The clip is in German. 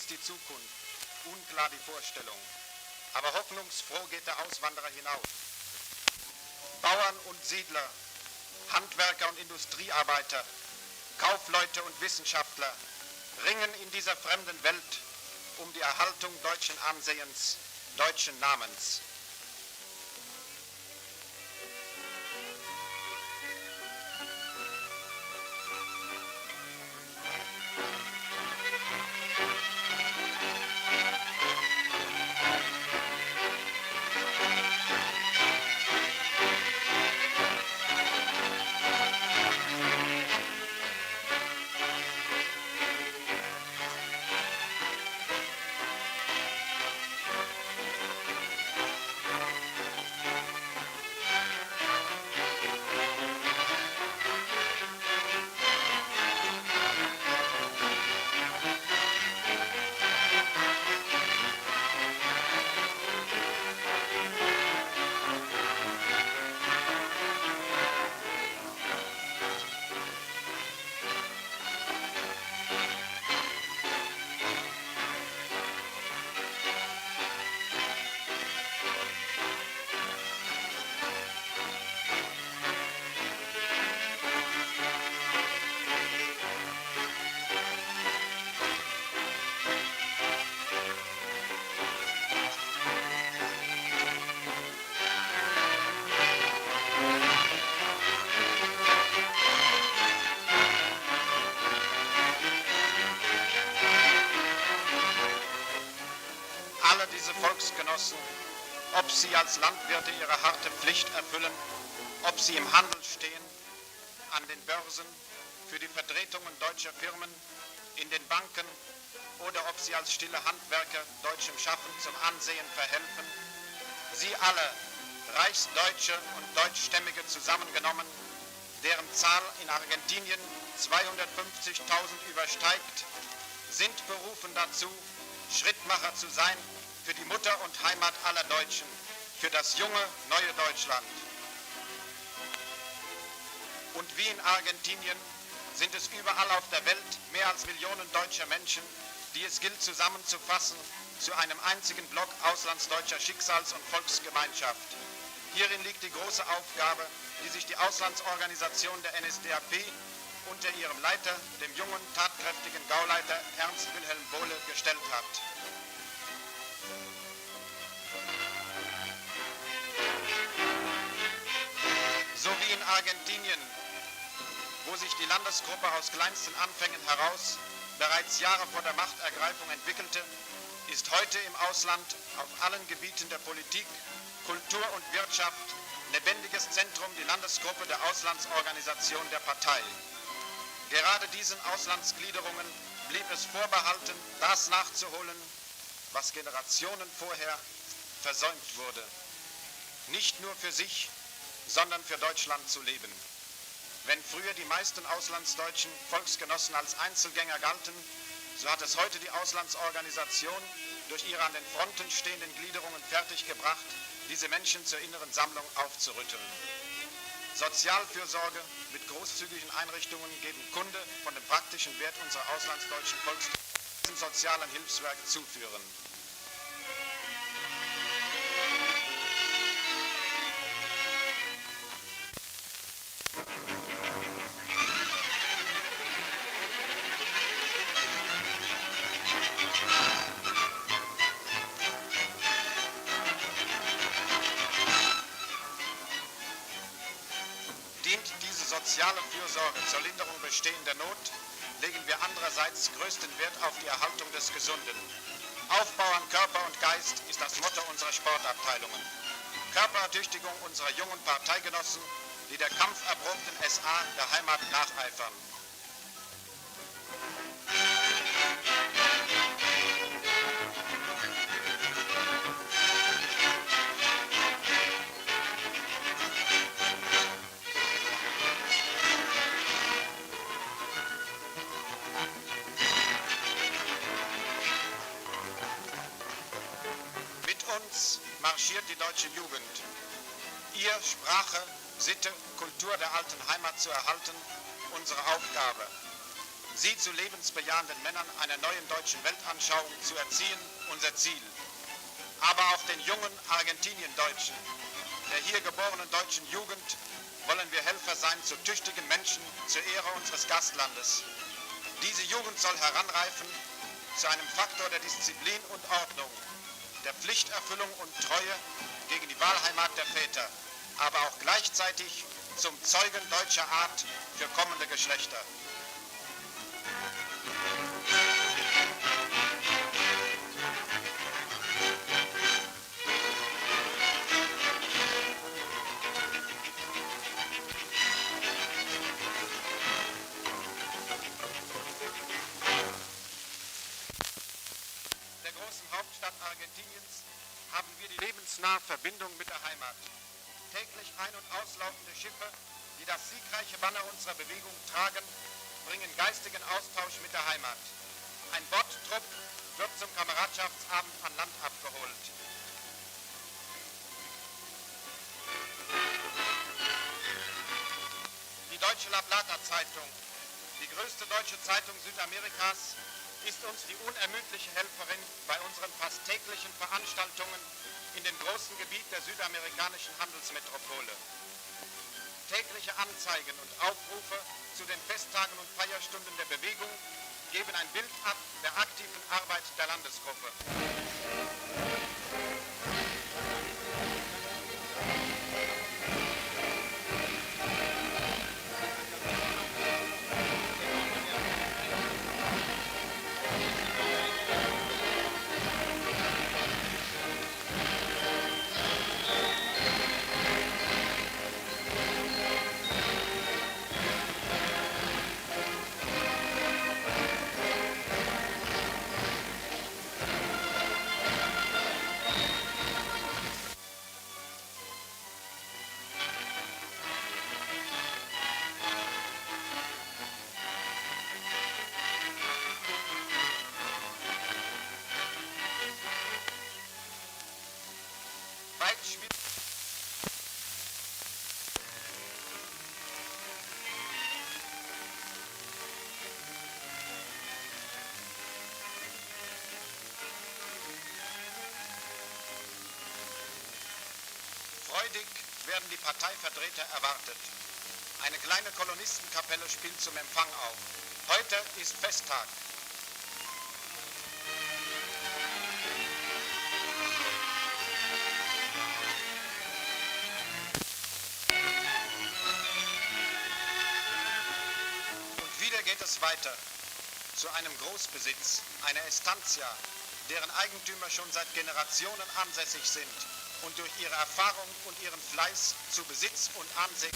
ist die Zukunft, unklar die Vorstellung. Aber hoffnungsfroh geht der Auswanderer hinaus. Bauern und Siedler, Handwerker und Industriearbeiter, Kaufleute und Wissenschaftler ringen in dieser fremden Welt um die Erhaltung deutschen Ansehens, deutschen Namens. Alle diese Volksgenossen, ob sie als Landwirte ihre harte Pflicht erfüllen, ob sie im Handel stehen, an den Börsen, für die Vertretungen deutscher Firmen, in den Banken oder ob sie als stille Handwerker deutschem Schaffen zum Ansehen verhelfen, sie alle, Reichsdeutsche und Deutschstämmige zusammengenommen, deren Zahl in Argentinien 250.000 übersteigt, sind berufen dazu, Schrittmacher zu sein für die Mutter und Heimat aller Deutschen, für das junge, neue Deutschland. Und wie in Argentinien sind es überall auf der Welt mehr als Millionen deutscher Menschen, die es gilt zusammenzufassen zu einem einzigen Block auslandsdeutscher Schicksals- und Volksgemeinschaft. Hierin liegt die große Aufgabe, die sich die Auslandsorganisation der NSDAP unter ihrem Leiter, dem jungen, tatkräftigen Gauleiter Ernst Wilhelm Bohle, gestellt hat. So wie in Argentinien, wo sich die Landesgruppe aus kleinsten Anfängen heraus bereits Jahre vor der Machtergreifung entwickelte, ist heute im Ausland auf allen Gebieten der Politik, Kultur und Wirtschaft lebendiges Zentrum die Landesgruppe der Auslandsorganisation der Partei. Gerade diesen Auslandsgliederungen blieb es vorbehalten, das nachzuholen, was Generationen vorher versäumt wurde. Nicht nur für sich, sondern für Deutschland zu leben. Wenn früher die meisten auslandsdeutschen Volksgenossen als Einzelgänger galten, so hat es heute die Auslandsorganisation durch ihre an den Fronten stehenden Gliederungen fertiggebracht, diese Menschen zur inneren Sammlung aufzurütteln. Sozialfürsorge mit großzügigen Einrichtungen geben Kunde von dem praktischen Wert unserer auslandsdeutschen Volksgenossen diesem sozialen Hilfswerk zuführen. Dient diese soziale Fürsorge zur Linderung bestehender Not, legen wir andererseits größten Wert auf die Erhaltung des Gesunden. Aufbau an Körper und Geist ist das Motto unserer Sportabteilungen. Körperertüchtigung unserer jungen Parteigenossen, die der kampferprobten SA der Heimat nacheifern. Uns marschiert die deutsche Jugend. Ihr Sprache, Sitte, Kultur der alten Heimat zu erhalten, unsere Aufgabe. sie zu lebensbejahenden Männern einer neuen deutschen Weltanschauung zu erziehen, unser Ziel. Aber auch den jungen Argentiniendeutschen, der hier geborenen deutschen Jugend, wollen wir Helfer sein zu tüchtigen Menschen zur Ehre unseres Gastlandes. Diese Jugend soll heranreifen zu einem Faktor der Disziplin und Ordnung, der Pflichterfüllung und Treue gegen die Wahlheimat der Väter, aber auch gleichzeitig zum Zeugen deutscher Art für kommende Geschlechter. Der großen Hauptstadt Argentiniens haben wir die lebensnahe Verbindung mit der Heimat. Täglich ein- und auslaufende Schiffe, die das siegreiche Banner unserer Bewegung tragen, bringen geistigen Austausch mit der Heimat. Ein Bordtrupp wird zum Kameradschaftsabend an Land abgeholt. Die Deutsche La Plata-Zeitung, die größte deutsche Zeitung Südamerikas, ist uns die unermüdliche Helferin bei unseren fast täglichen Veranstaltungen in dem großen Gebiet der südamerikanischen Handelsmetropole. Tägliche Anzeigen und Aufrufe zu den Festtagen und Feierstunden der Bewegung geben ein Bild ab der aktiven Arbeit der Landesgruppe. Freudig werden die Parteivertreter erwartet. Eine kleine Kolonistenkapelle spielt zum Empfang auf. Heute ist Festtag. Und wieder geht es weiter zu einem Großbesitz, einer Estancia, deren Eigentümer schon seit Generationen ansässig sind und durch ihre Erfahrung und ihren Fleiß zu Besitz und Ansehen